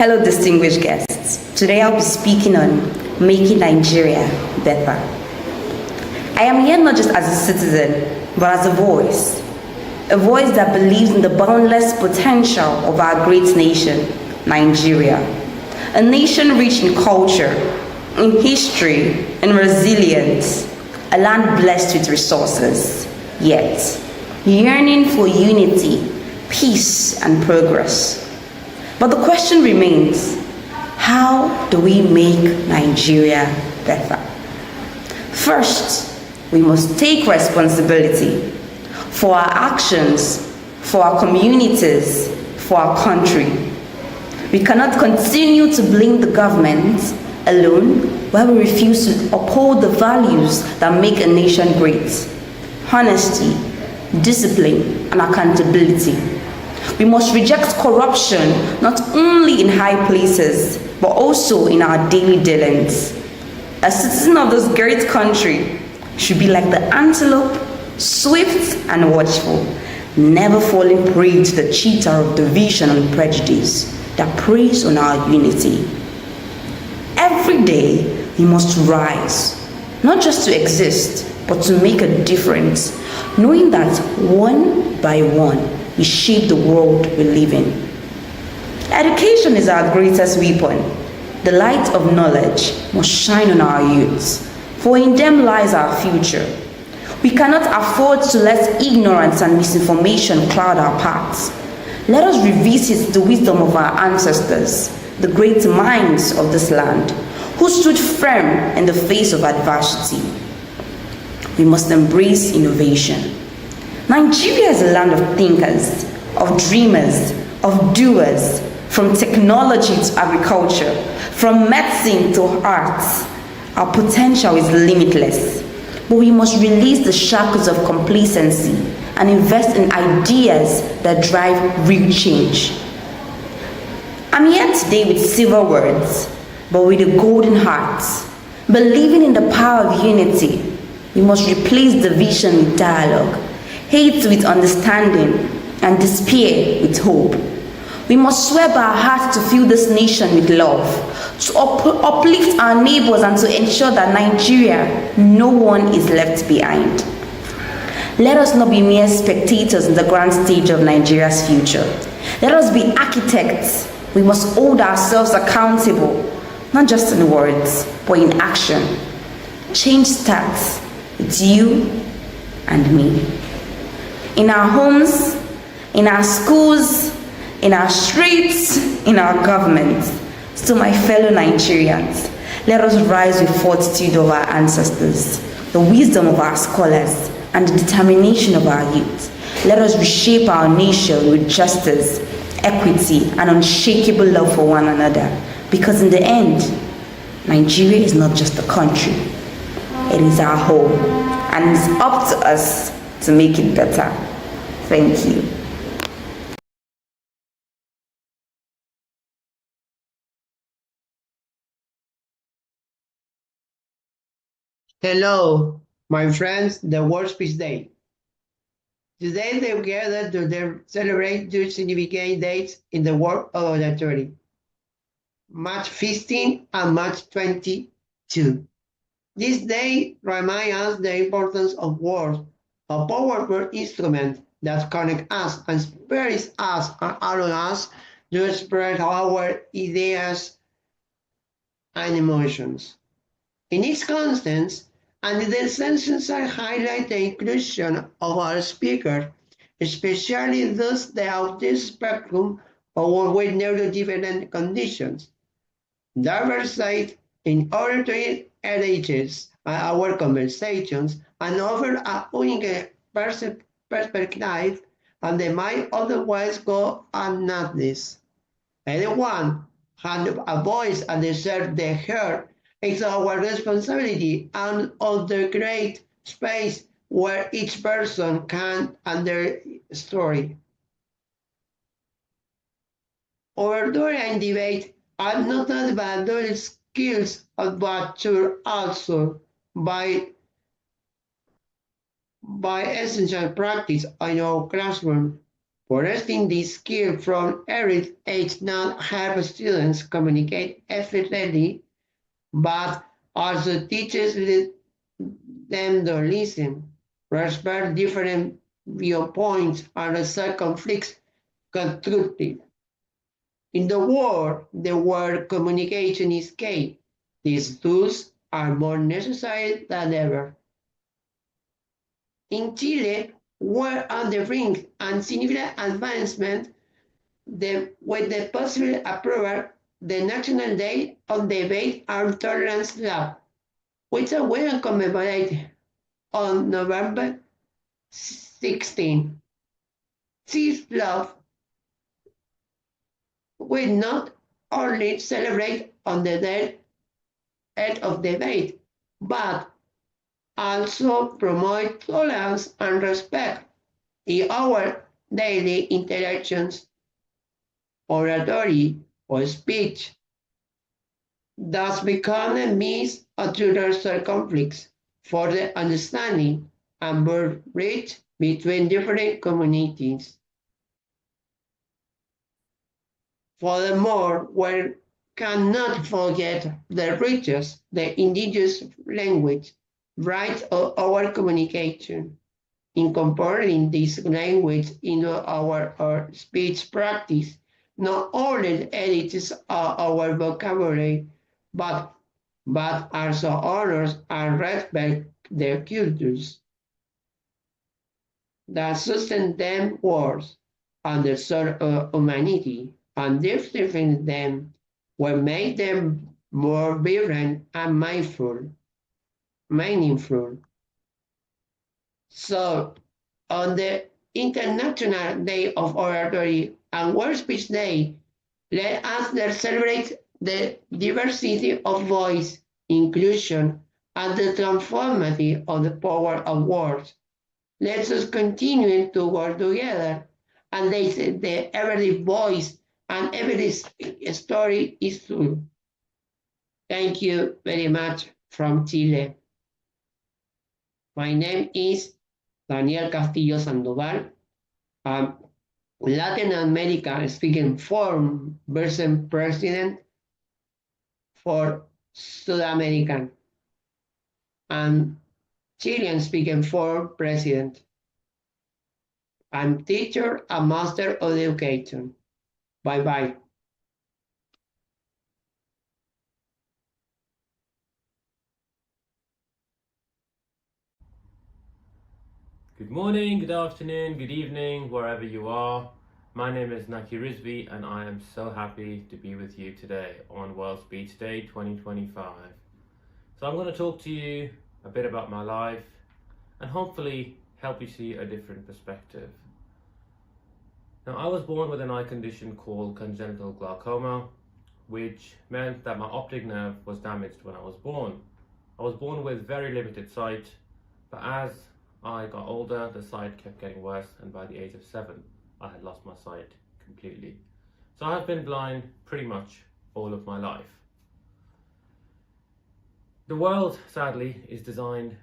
Hello, distinguished guests. Today I'll be speaking on making Nigeria better. I am here not just as a citizen, but as a voice that believes in the boundless potential of our great nation, Nigeria. A nation rich in culture, in history, in resilience, a land blessed with resources, yet yearning for unity, peace, and progress. But the question remains, how do we make Nigeria better? First, we must take responsibility for our actions, for our communities, for our country. We cannot continue to blame the government alone while we refuse to uphold the values that make a nation great: honesty, discipline, and accountability. We must reject corruption not only in high places, but also in our daily dealings. A citizen of this great country should be like the antelope, swift and watchful, never falling prey to the cheetah of division and prejudice that preys on our unity. Every day, we must rise, not just to exist, but to make a difference, knowing that one by one, we shape the world we live in. Education is our greatest weapon. The light of knowledge must shine on our youths, for in them lies our future. We cannot afford to let ignorance and misinformation cloud our paths. Let us revisit the wisdom of our ancestors, the great minds of this land, who stood firm in the face of adversity. We must embrace innovation. Nigeria is a land of thinkers, of dreamers, of doers, from technology to agriculture, from medicine to arts. Our potential is limitless, but we must release the shackles of complacency and invest in ideas that drive real change. I'm here today with silver words, but with a golden heart. Believing in the power of unity, we must replace division with dialogue, hate with understanding, and despair with hope. We must swear by our hearts to fill this nation with love, to uplift our neighbors, and to ensure that Nigeria, no one is left behind. Let us not be mere spectators in the grand stage of Nigeria's future. Let us be architects. We must hold ourselves accountable, not just in words, but in action. Change starts with you and me. In our homes, in our schools, in our streets, in our governments. To my fellow Nigerians, let us rise with fortitude of our ancestors, the wisdom of our scholars, and the determination of our youth. Let us reshape our nation with justice, equity, and unshakable love for one another. Because in the end, Nigeria is not just a country, it is our home, and it's up to us to make it better. Thank you. Hello, my friends, the World Peace Day. Today they gather to celebrate two significant dates in the world of oratory. March 15 and March 22. This day reminds us the importance of words, a powerful instrument that connects us and inspires us and allows us to express our ideas and emotions. In each constance, and the sessions highlight the inclusion of our speakers, especially those the autism spectrum or with neurodivergent conditions. Diversity in oratory enriches our conversations and offer a unique perspective and they might otherwise go unnoticed. Anyone has a voice and deserves the heard. It's our responsibility and of the great space where each person can and their story. Oratory and debate are not valuable skills, but also by essential practice in our classroom. Foresting this skill from early age not help students communicate efficiently, but also teaches them to listen, respect different viewpoints, and resolve conflicts constructively. In the word communication is key. These tools are more necessary than ever. In Chile, we're on the brink and significant advancement with the possible approval the National Day of Debate and Tolerance Lab, which will commemorate on November 16. This love will not only celebrate on the day of debate, but also promote tolerance and respect in our daily interactions, oratory, or speech, thus become a means of universal conflicts for the understanding and bridge between different communities. Furthermore, we cannot forget the riches, the indigenous language, rights of our communication. Incorporating this language into our speech practice not only edits our vocabulary, but, but also honors and respect their cultures that sustain them words and the sort of humanity, and different them will make them more vibrant and meaningful. So, on the International Day of Oratory and World Speech Day, let us celebrate the diversity of voice, inclusion, and the transformative of the power of words. Let us continue to work together and they say that every voice and every story is true. Thank you very much from Chile. My name is Daniel Castillo Sandoval. I'm Latin American speaking forum version president for South American and Chilean speaking forum president. I'm teacher and master of education. Bye-bye. Good morning, good afternoon, good evening, wherever you are. My name is Naki Rizvi and I am so happy to be with you today on World Speech Day 2025. So I'm going to talk to you a bit about my life and hopefully help you see a different perspective. Now, I was born with an eye condition called congenital glaucoma, which meant that my optic nerve was damaged when I was born. I was born with very limited sight, but as I got older, the sight kept getting worse, and by the age of 7, I had lost my sight completely. So I have been blind pretty much all of my life. The world, sadly, is designed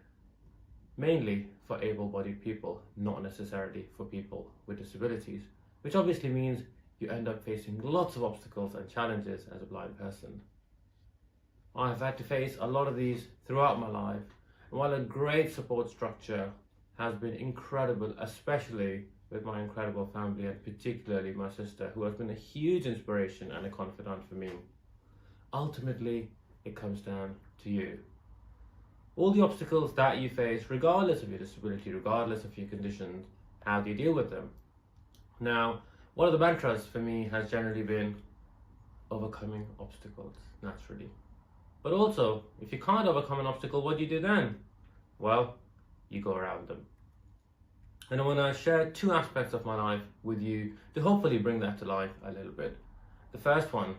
mainly for able-bodied people, not necessarily for people with disabilities, which obviously means you end up facing lots of obstacles and challenges as a blind person. I have had to face a lot of these throughout my life, and while a great support structure has been incredible, especially with my incredible family and particularly my sister, who has been a huge inspiration and a confidant for me, ultimately it comes down to you. All the obstacles that you face, regardless of your disability, regardless of your conditions, how do you deal with them? Now, one of the mantras for me has generally been overcoming obstacles naturally. But also, if you can't overcome an obstacle, what do you do then? Well, you go around them. And I want to share 2 aspects of my life with you to hopefully bring that to life a little bit. The first one,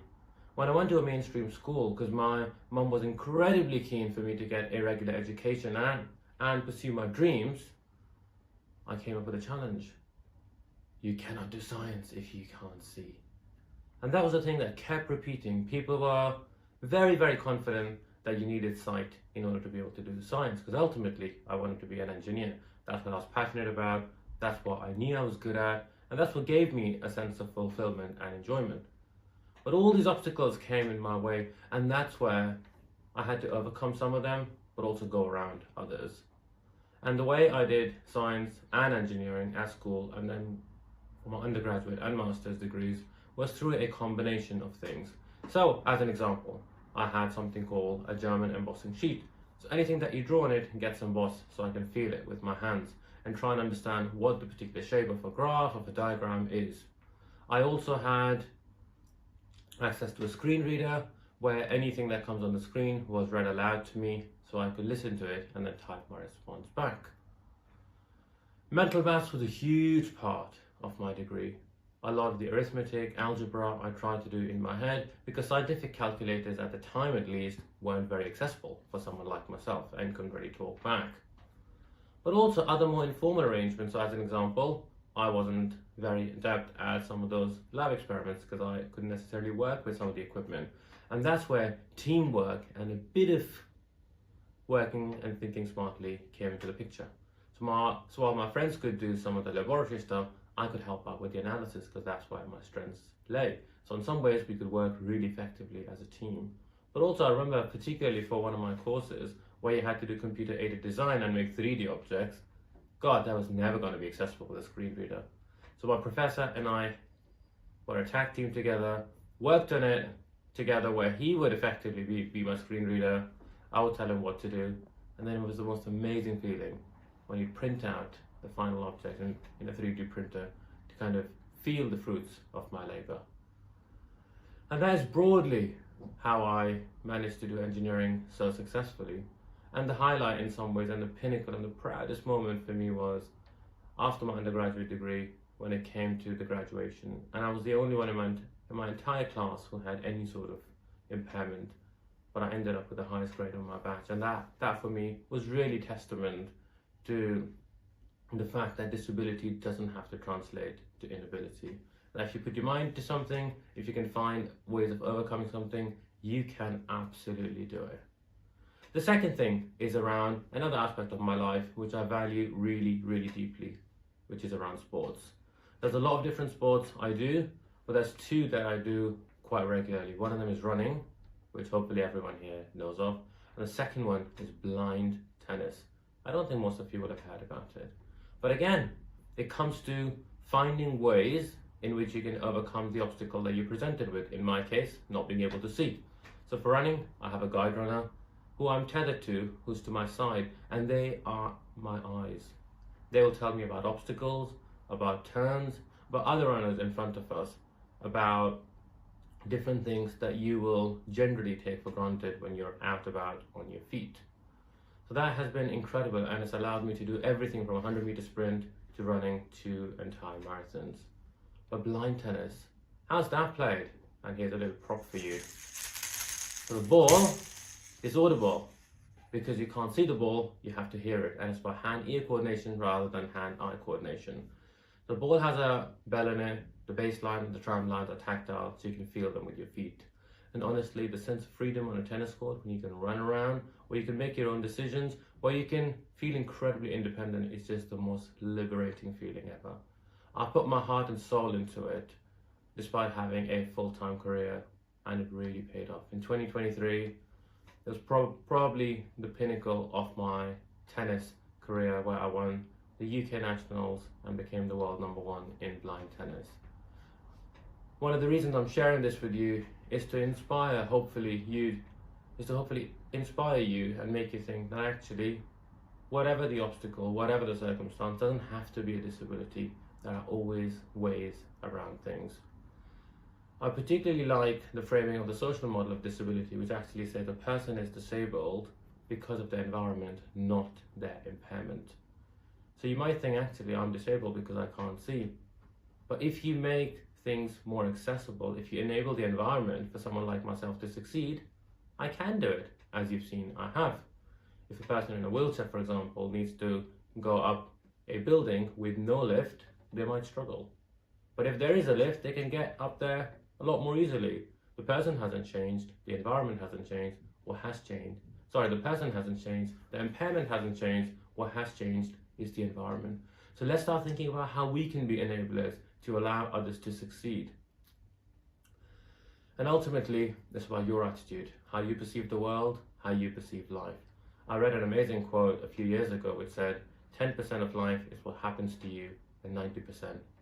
when I went to a mainstream school, because my mum was incredibly keen for me to get a regular education and pursue my dreams, I came up with a challenge. You cannot do science if you can't see. And that was the thing that kept repeating. People were very, very confident that you needed sight in order to be able to do science, because ultimately I wanted to be an engineer. That's what I was passionate about, that's what I knew I was good at, And that's what gave me a sense of fulfillment and enjoyment. But all these obstacles came in my way, and that's where I had to overcome some of them, but also go around others. And the way I did science and engineering at school, and then for my undergraduate and master's degrees, was through a combination of things. So, as an example, I had something called a German embossing sheet. So anything that you draw on it gets embossed so I can feel it with my hands and try and understand what the particular shape of a graph, of a diagram is. I also had access to a screen reader where anything that comes on the screen was read aloud to me so I could listen to it and then type my response back. Mental maths was a huge part of my degree. A lot of the arithmetic, algebra I tried to do in my head because scientific calculators at the time at least weren't very accessible for someone like myself and couldn't really talk back. But also other more informal arrangements. So as an example, I wasn't very adept at some of those lab experiments because I couldn't necessarily work with some of the equipment. And that's where teamwork and a bit of working and thinking smartly came into the picture. So while my friends could do some of the laboratory stuff, I could help out with the analysis because that's where my strengths lay. So in some ways we could work really effectively as a team. But also I remember particularly for one of my courses where you had to do computer aided design and make 3D objects, God, that was never going to be accessible with a screen reader. So my professor and I were a tag team together, worked on it together where he would effectively be my screen reader, I would tell him what to do, and then it was the most amazing feeling when you print out the final object in a 3D printer to kind of feel the fruits of my labor. And that is broadly how I managed to do engineering so successfully. And the highlight in some ways and the pinnacle and the proudest moment for me was after my undergraduate degree when it came to the graduation. And I was the only one in my entire class who had any sort of impairment, but I ended up with the highest grade on my batch. And that for me was really testament to the fact that disability doesn't have to translate to inability. That if you put your mind to something, if you can find ways of overcoming something, you can absolutely do it. The second thing is around another aspect of my life which I value really, really deeply, which is around sports. There's a lot of different sports I do, but there's two that I do quite regularly. One of them is running, which hopefully everyone here knows of, and the second one is blind tennis. I don't think most of you will have heard about it. But again, it comes to finding ways in which you can overcome the obstacle that you're presented with. In my case, not being able to see. So for running, I have a guide runner who I'm tethered to, who's to my side, and they are my eyes. They will tell me about obstacles, about turns, about other runners in front of us, about different things that you will generally take for granted when you're out about on your feet. So that has been incredible, and it's allowed me to do everything from a 100-meter sprint to running to entire marathons. But blind tennis, how's that played? And here's a little prop for you. So the ball is audible. Because you can't see the ball, you have to hear it, and it's by hand-ear coordination rather than hand-eye coordination. The ball has a bell in it, the baseline and the tram lines are tactile, so you can feel them with your feet. And honestly, the sense of freedom on a tennis court when you can run around, where you can make your own decisions, where you can feel incredibly independent, is just the most liberating feeling ever. I put my heart and soul into it, despite having a full-time career, and it really paid off. In 2023, it was probably the pinnacle of my tennis career, where I won the UK Nationals and became the world #1 in blind tennis. One of the reasons I'm sharing this with you is to inspire, hopefully inspire you and make you think that actually, whatever the obstacle, whatever the circumstance, doesn't have to be a disability. There are always ways around things. I particularly like the framing of the social model of disability, which actually says a person is disabled because of their environment, not their impairment. So you might think, actually, I'm disabled because I can't see. But if you make things more accessible, if you enable the environment for someone like myself to succeed, I can do it, as you've seen I have. If a person in a wheelchair, for example, needs to go up a building with no lift, they might struggle. But if there is a lift, they can get up there a lot more easily. The person hasn't changed, the environment hasn't changed. What has changed? Sorry, the person hasn't changed, the impairment hasn't changed. What has changed is the environment. So let's start thinking about how we can be enablers to allow others to succeed. And ultimately, it's about your attitude, how you perceive the world, how you perceive life. I read an amazing quote a few years ago which said, 10% of life is what happens to you, and 90%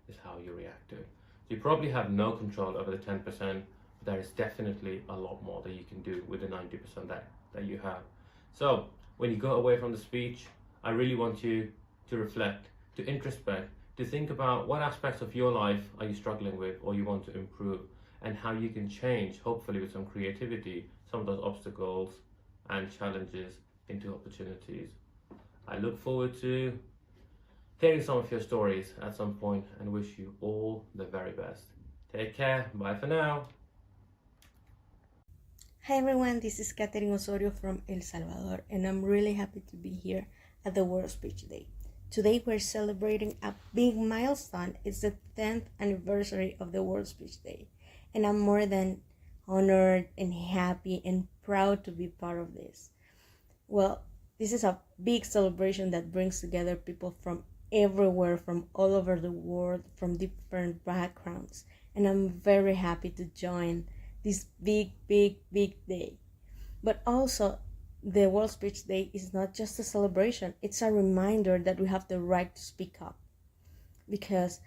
is how you react to it. So you probably have no control over the 10%, but there is definitely a lot more that you can do with the 90% that you have. So when you go away from the speech, I really want you to reflect, to introspect, to think about what aspects of your life are you struggling with or you want to improve, and how you can change, hopefully with some creativity, some of those obstacles and challenges into opportunities. I look forward to hearing some of your stories at some point and wish you all the very best. Take care. Bye for now. Hi everyone, this is Catherine Osorio from El Salvador, and I'm really happy to be here at the World Speech Day. Today we're celebrating a big milestone. It's the 10th anniversary of the World Speech Day, and I'm more than honored and happy and proud to be part of this. Well, this is a big celebration that brings together people from everywhere, from all over the world, from different backgrounds, and I'm very happy to join this big day. But also, the World Speech Day is not just a celebration, it's a reminder that we have the right to speak up, because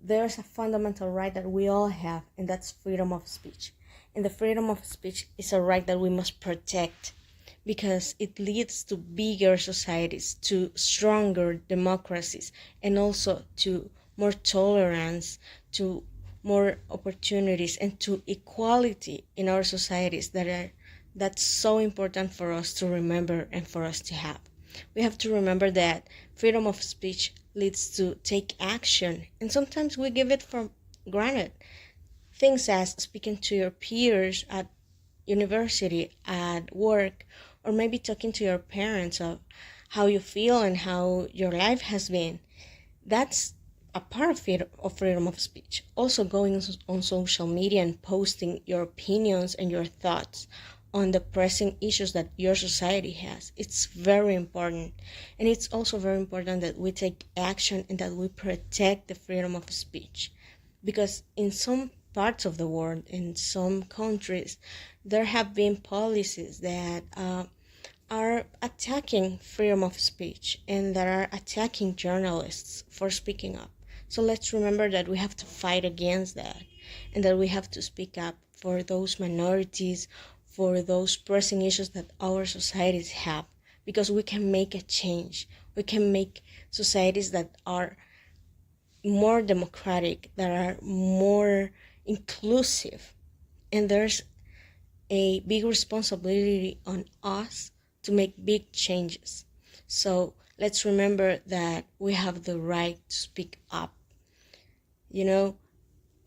there's a fundamental right that we all have, and that's freedom of speech. And the freedom of speech is a right that we must protect, because it leads to bigger societies, to stronger democracies, and also to more tolerance, to more opportunities, and to equality in our societies that's so important for us to remember and for us to have. We have to remember that freedom of speech leads to take action, and sometimes we give it for granted. Things as speaking to your peers at university, at work, or maybe talking to your parents of how you feel and how your life has been. That's a part of freedom of speech. Also going on social media and posting your opinions and your thoughts on the pressing issues that your society has. It's very important. And it's also very important that we take action and that we protect the freedom of speech. Because in some parts of the world, in some countries, there have been policies that are attacking freedom of speech and that are attacking journalists for speaking up. So let's remember that we have to fight against that, and that we have to speak up for those minorities, for those pressing issues that our societies have, because we can make a change. We can make societies that are more democratic, that are more inclusive, and there's a big responsibility on us to make big changes. So let's remember that we have the right to speak up.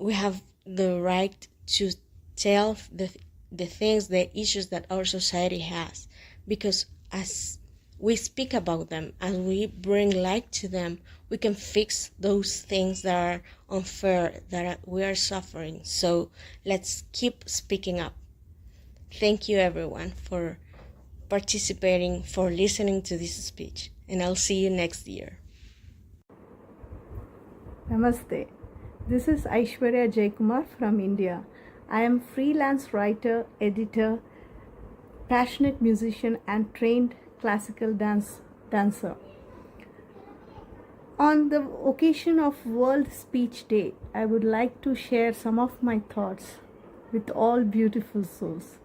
We have the right to tell the things, the issues that our society has, because as we speak about them, as we bring light to them, we can fix those things that are unfair, that we are suffering. So let's keep speaking up. Thank you everyone for participating, for listening to this speech, and I'll see you next year. Namaste. This is Aishwarya Jaykumar from India. I am freelance writer, editor, passionate musician, and trained classical dancer. On the occasion of World Speech Day, I would like to share some of my thoughts with all beautiful souls.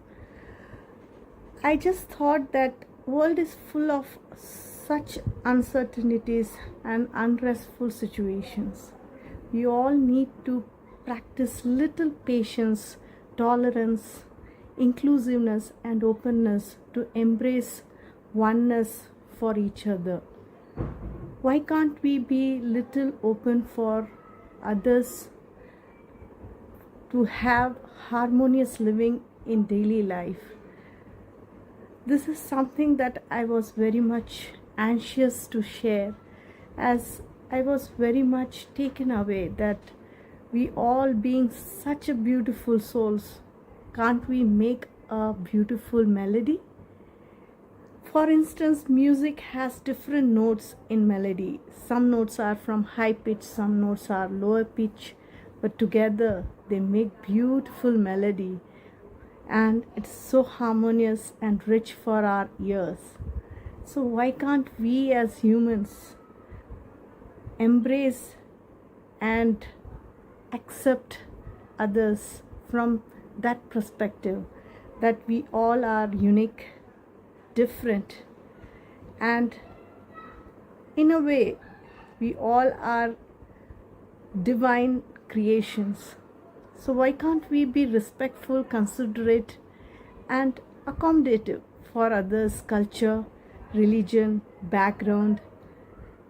I just thought that world is full of such uncertainties and unrestful situations. We all need to practice little patience, tolerance, inclusiveness, and openness to embrace oneness for each other. Why can't we be little open for others to have harmonious living in daily life? This is something that I was very much anxious to share, as I was very much taken away that we all being such a beautiful souls, can't we make a beautiful melody For instance, music has different notes in melody. Some notes are from high pitch, some notes are lower pitch, but together they make beautiful melody, and it's so harmonious and rich for our ears. So why can't we as humans embrace and accept others from that perspective, that we all are unique, different, and in a way we all are divine creations. So why can't we be respectful, considerate, and accommodative for others' culture, religion, background?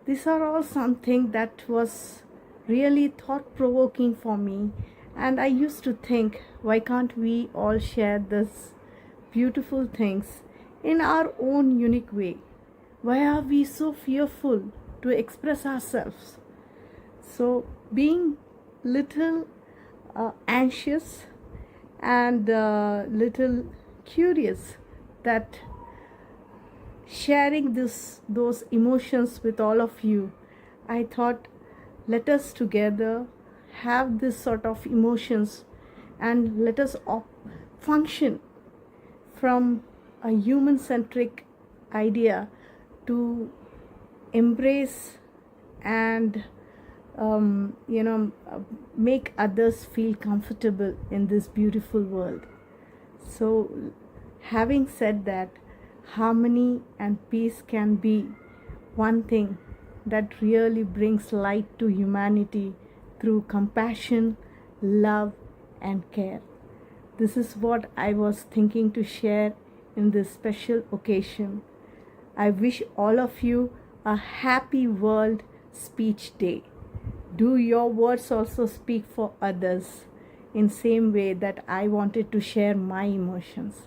These are all something that was really thought-provoking for me, and I used to think, why can't we all share this beautiful things in our own unique way? Why are we so fearful to express ourselves? So being little anxious and little curious, that sharing those emotions with all of you, I thought, let us together have this sort of emotions, and let us function from a human-centric idea to embrace and make others feel comfortable in this beautiful world. So having said that, harmony and peace can be one thing that really brings light to humanity through compassion, love, and care. This is what I was thinking to share in this special occasion. I wish all of you a happy World Speech Day. Do your words also speak for others in same way that I wanted to share my emotions.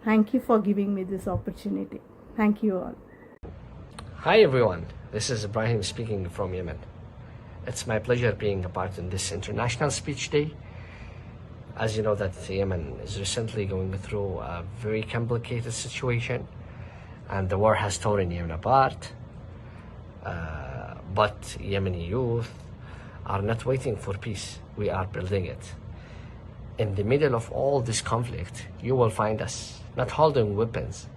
Thank you for giving me this opportunity. Thank you all. Hi everyone, this is Ibrahim speaking from Yemen. It's my pleasure being a part in this International Speech Day. As you know that Yemen is recently going through a very complicated situation, and the war has torn Yemen apart. But Yemeni youth are not waiting for peace, we are building it. In the middle of all this conflict, you will find us not holding weapons,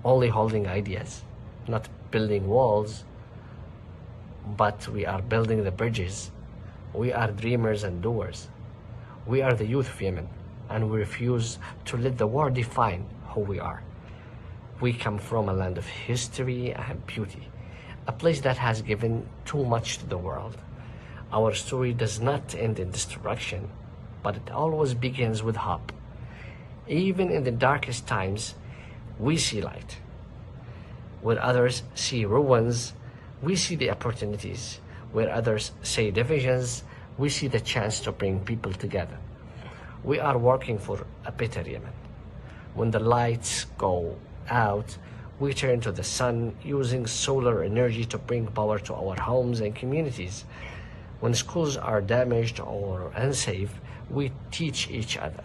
only holding ideas, not building walls, but we are building the bridges. We are dreamers and doers. We are the youth of Yemen, and we refuse to let the war define who we are. We come from a land of history and beauty, a place that has given too much to the world. Our story does not end in destruction, but it always begins with hope. Even in the darkest times, we see light. Where others see ruins, we see the opportunities. Where others see divisions, we see the chance to bring people together. We are working for a better Yemen. When the lights go out, we turn to the sun, using solar energy to bring power to our homes and communities. When schools are damaged or unsafe, we teach each other,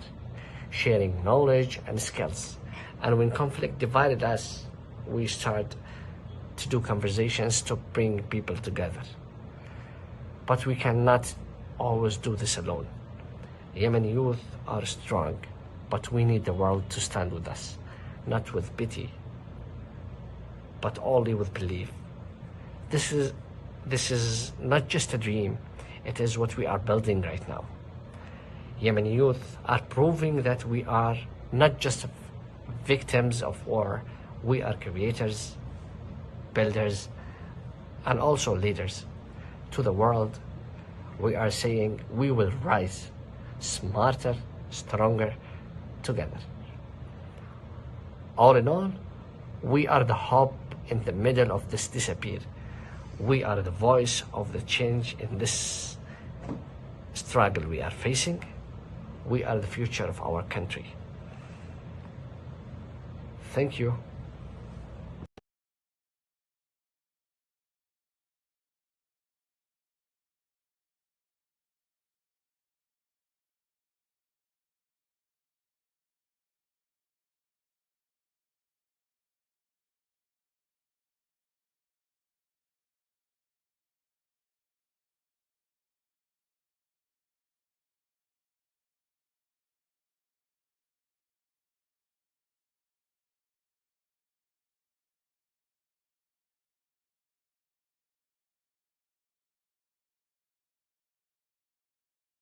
sharing knowledge and skills. And when conflict divided us, we start to do conversations to bring people together. But we cannot always do this alone. Yemeni youth are strong, but we need the world to stand with us, not with pity, but only with belief. This is not just a dream, it is what we are building right now. Yemeni youth are proving that we are not just victims of war, we are creators, builders, and also leaders. To the world, we are saying we will rise, smarter, stronger, together. All in all, we are the hope in the middle of this disappear. We are the voice of the change in this struggle we are facing. We are the future of our country. Thank you.